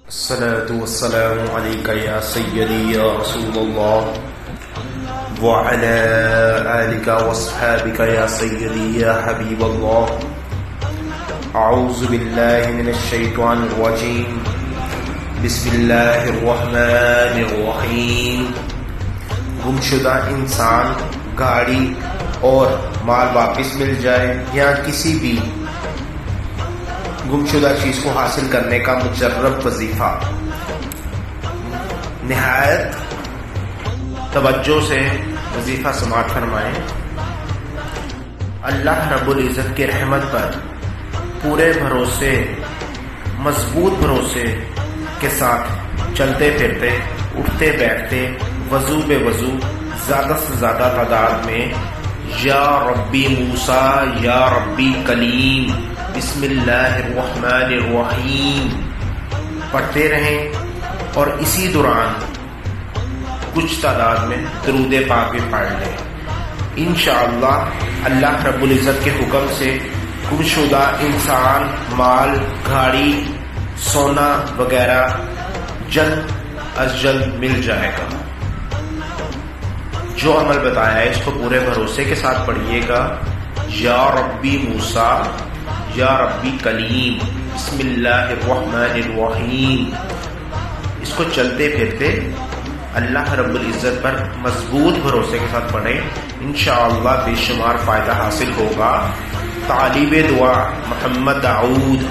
الصلاة والسلام عليك يا سيدي يا رسول الله وعلى آلك وصحابك يا سيدي يا حبيب الله. أعوذ بالله من الشيطان الرجيم. بسم اللہ الرحمن الرحیم. گمشدہ انسان، گاڑی اور مال واپس مل جائے یا کسی بھی گمشدہ چیز کو حاصل کرنے کا مجرب وظیفہ. نہایت توجہ سے وظیفہ سماعت فرمائیں. اللہ رب العزت کے رحمت پر پورے بھروسے، مضبوط بھروسے کے ساتھ چلتے پھرتے، اٹھتے بیٹھتے، وضو بے وضو زیادہ سے زیادہ تعداد میں یا ربی موسیٰ یا ربی کلیم بسم اللہ الرحمن الرحیم پڑھتے رہیں، اور اسی دوران کچھ تعداد میں درود پاک بھی پڑھ لیں. انشاءاللہ اللہ رب العزت کے حکم سے گمشدہ انسان، مال، گاڑی، سونا وغیرہ جلد از جلد مل جائے گا. جو عمل بتایا ہے اس کو پورے بھروسے کے ساتھ پڑھیے گا. یا ربی موسیٰ یا ربی کلیم بسم اللہ الرحمن الرحیم. اس کو چلتے پھرتے اللہ رب العزت پر مضبوط بھروسے کے ساتھ پڑھیں. انشاءاللہ بے شمار فائدہ حاصل ہوگا. طالب دعا محمد داؤد.